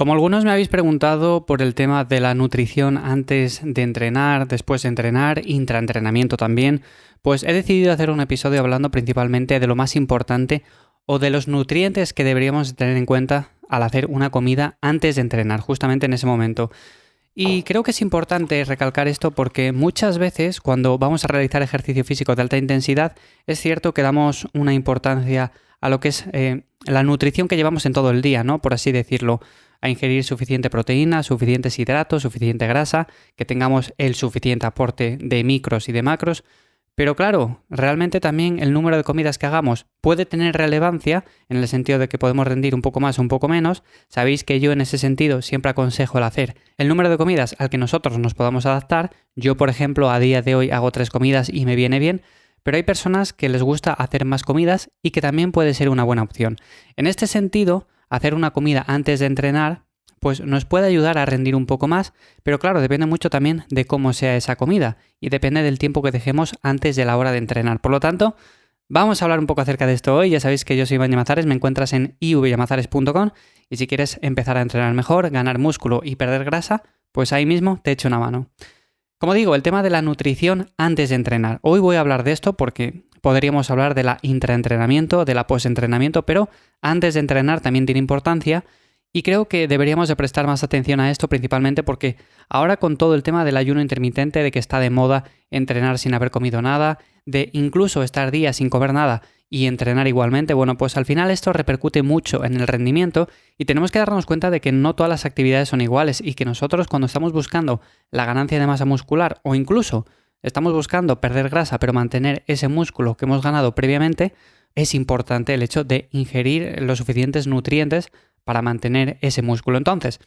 Como algunos me habéis preguntado por el tema de la nutrición antes de entrenar, después de entrenar, intraentrenamiento también, pues he decidido hacer un episodio hablando principalmente de lo más importante o de los nutrientes que deberíamos tener en cuenta al hacer una comida antes de entrenar, justamente en ese momento. Y creo que es importante recalcar esto porque muchas veces cuando vamos a realizar ejercicio físico de alta intensidad, es cierto que damos una importancia a lo que es la nutrición que llevamos en todo el día, ¿no? Por así decirlo, a ingerir suficiente proteína, suficientes hidratos, suficiente grasa, que tengamos el suficiente aporte de micros y de macros. Pero claro, realmente también el número de comidas que hagamos puede tener relevancia en el sentido de que podemos rendir un poco más o un poco menos. Sabéis que yo en ese sentido siempre aconsejo el hacer el número de comidas al que nosotros nos podamos adaptar. Yo, por ejemplo, a día de hoy hago 3 comidas y me viene bien, pero hay personas que les gusta hacer más comidas y que también puede ser una buena opción. En este sentido, hacer una comida antes de entrenar pues nos puede ayudar a rendir un poco más, pero claro, depende mucho también de cómo sea esa comida y depende del tiempo que dejemos antes de la hora de entrenar. Por lo tanto, vamos a hablar un poco acerca de esto hoy. Ya sabéis que yo soy Iván Llamazares, me encuentras en ivyamazares.com y si quieres empezar a entrenar mejor, ganar músculo y perder grasa, pues ahí mismo te echo una mano. Como digo, el tema de la nutrición antes de entrenar. Hoy voy a hablar de esto porque podríamos hablar de la intraentrenamiento, de la postentrenamiento, pero antes de entrenar también tiene importancia. Y creo que deberíamos de prestar más atención a esto principalmente porque ahora con todo el tema del ayuno intermitente, de que está de moda entrenar sin haber comido nada, de incluso estar días sin comer nada y entrenar igualmente, bueno, pues al final esto repercute mucho en el rendimiento y tenemos que darnos cuenta de que no todas las actividades son iguales y que nosotros cuando estamos buscando la ganancia de masa muscular o incluso estamos buscando perder grasa pero mantener ese músculo que hemos ganado previamente, es importante el hecho de ingerir los suficientes nutrientes para mantener ese músculo. Entonces,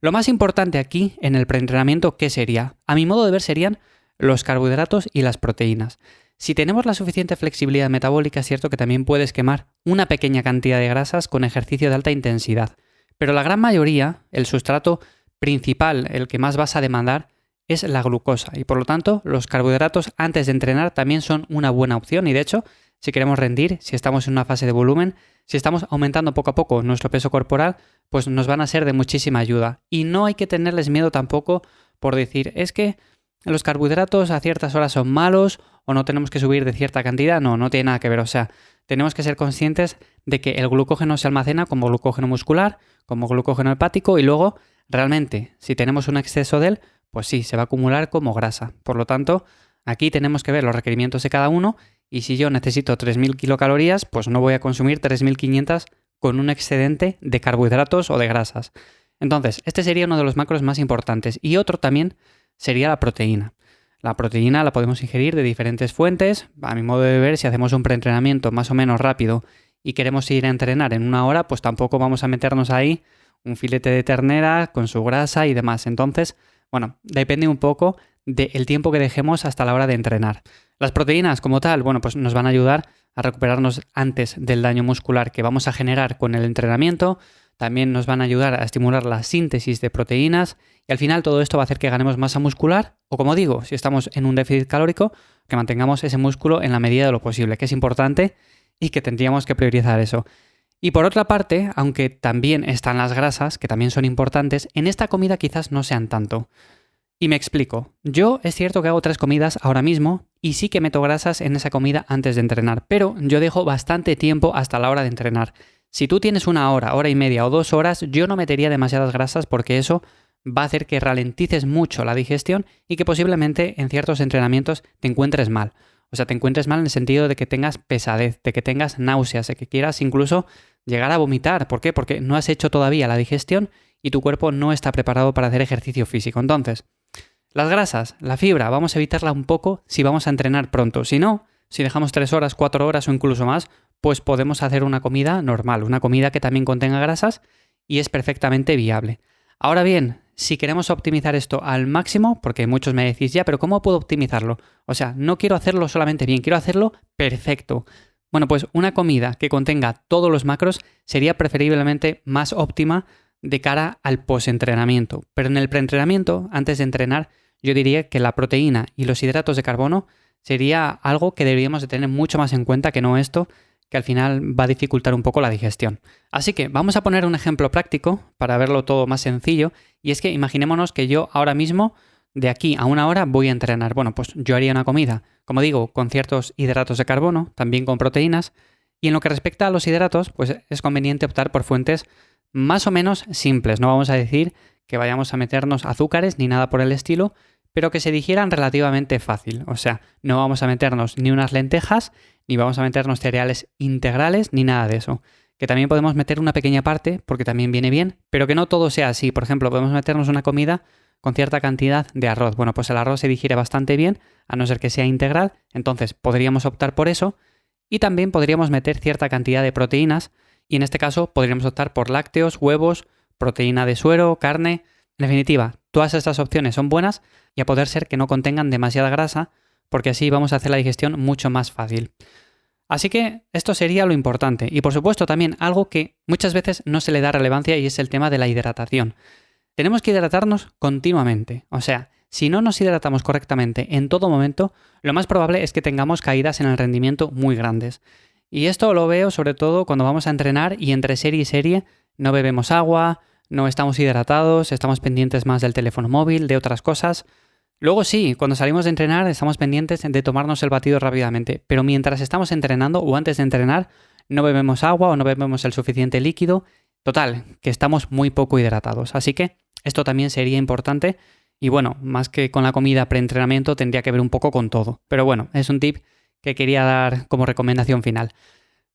lo más importante aquí en el preentrenamiento, ¿qué sería? A mi modo de ver serían los carbohidratos y las proteínas. Si tenemos la suficiente flexibilidad metabólica, es cierto que también puedes quemar una pequeña cantidad de grasas con ejercicio de alta intensidad. Pero la gran mayoría, el sustrato principal, el que más vas a demandar, es la glucosa. Y por lo tanto, los carbohidratos antes de entrenar también son una buena opción. Y de hecho, si queremos rendir, si estamos en una fase de volumen, si estamos aumentando poco a poco nuestro peso corporal, pues nos van a ser de muchísima ayuda. Y no hay que tenerles miedo tampoco por decir, es que los carbohidratos a ciertas horas son malos o no tenemos que subir de cierta cantidad. No, no tiene nada que ver. O sea, tenemos que ser conscientes de que el glucógeno se almacena como glucógeno muscular, como glucógeno hepático y luego, realmente, si tenemos un exceso de él, pues sí, se va a acumular como grasa. Por lo tanto, aquí tenemos que ver los requerimientos de cada uno. Y si yo necesito 3.000 kilocalorías, pues no voy a consumir 3.500 con un excedente de carbohidratos o de grasas. Entonces, este sería uno de los macros más importantes. Y otro también sería la proteína. La proteína la podemos ingerir de diferentes fuentes. A mi modo de ver, si hacemos un preentrenamiento más o menos rápido y queremos ir a entrenar en 1 hora, pues tampoco vamos a meternos ahí un filete de ternera con su grasa y demás. Entonces, bueno, depende un poco del tiempo que dejemos hasta la hora de entrenar. Las proteínas como tal, bueno, pues nos van a ayudar a recuperarnos antes del daño muscular que vamos a generar con el entrenamiento. También nos van a ayudar a estimular la síntesis de proteínas y al final todo esto va a hacer que ganemos masa muscular o, como digo, si estamos en un déficit calórico, que mantengamos ese músculo en la medida de lo posible, que es importante y que tendríamos que priorizar eso. Y por otra parte, aunque también están las grasas, que también son importantes, en esta comida quizás no sean tanto. Y me explico. Yo es cierto que hago 3 comidas ahora mismo y sí que meto grasas en esa comida antes de entrenar, pero yo dejo bastante tiempo hasta la hora de entrenar. Si tú tienes 1 hora, hora y media o 2 horas, yo no metería demasiadas grasas porque eso va a hacer que ralentices mucho la digestión y que posiblemente en ciertos entrenamientos te encuentres mal. O sea, te encuentres mal en el sentido de que tengas pesadez, de que tengas náuseas, de que quieras incluso llegar a vomitar. ¿Por qué? Porque no has hecho todavía la digestión y tu cuerpo no está preparado para hacer ejercicio físico. Entonces, las grasas, la fibra, vamos a evitarla un poco si vamos a entrenar pronto. Si no, si dejamos 3 horas, 4 horas o incluso más, pues podemos hacer una comida normal, una comida que también contenga grasas y es perfectamente viable. Ahora bien, si queremos optimizar esto al máximo, porque muchos me decís, ya, pero ¿cómo puedo optimizarlo? O sea, no quiero hacerlo solamente bien, quiero hacerlo perfecto. Bueno, pues una comida que contenga todos los macros sería preferiblemente más óptima de cara al postentrenamiento. Pero en el preentrenamiento, antes de entrenar, yo diría que la proteína y los hidratos de carbono sería algo que deberíamos de tener mucho más en cuenta que no esto, que al final va a dificultar un poco la digestión. Así que vamos a poner un ejemplo práctico para verlo todo más sencillo, y es que imaginémonos que yo ahora mismo, de aquí a una hora, voy a entrenar. Bueno, pues yo haría una comida, como digo, con ciertos hidratos de carbono, también con proteínas, y en lo que respecta a los hidratos, pues es conveniente optar por fuentes más o menos simples. No vamos a decir que vayamos a meternos azúcares ni nada por el estilo, pero que se digieran relativamente fácil. O sea, no vamos a meternos ni unas lentejas, ni vamos a meternos cereales integrales, ni nada de eso. Que también podemos meter una pequeña parte, porque también viene bien, pero que no todo sea así. Por ejemplo, podemos meternos una comida con cierta cantidad de arroz. Bueno, pues el arroz se digiere bastante bien, a no ser que sea integral, entonces podríamos optar por eso. Y también podríamos meter cierta cantidad de proteínas, y en este caso podríamos optar por lácteos, huevos, proteína de suero, carne. En definitiva, todas estas opciones son buenas y a poder ser que no contengan demasiada grasa, porque así vamos a hacer la digestión mucho más fácil. Así que esto sería lo importante. Y por supuesto también algo que muchas veces no se le da relevancia, y es el tema de la hidratación. Tenemos que hidratarnos continuamente. O sea, si no nos hidratamos correctamente en todo momento, lo más probable es que tengamos caídas en el rendimiento muy grandes. Y esto lo veo sobre todo cuando vamos a entrenar y entre serie y serie no bebemos agua, no estamos hidratados, estamos pendientes más del teléfono móvil, de otras cosas. Luego sí, cuando salimos de entrenar estamos pendientes de tomarnos el batido rápidamente, pero mientras estamos entrenando o antes de entrenar no bebemos agua o no bebemos el suficiente líquido. Total, que estamos muy poco hidratados. Así que esto también sería importante y bueno, más que con la comida preentrenamiento tendría que ver un poco con todo. Pero bueno, es un tip que quería dar como recomendación final.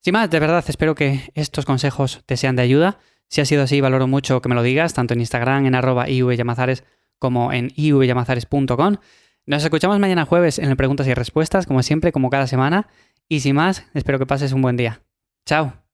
Sin más, de verdad espero que estos consejos te sean de ayuda. Si ha sido así, valoro mucho que me lo digas, tanto en Instagram, en @ivyamazares, como en ivyamazares.com. Nos escuchamos mañana jueves en el Preguntas y Respuestas, como siempre, como cada semana. Y sin más, espero que pases un buen día. ¡Chao!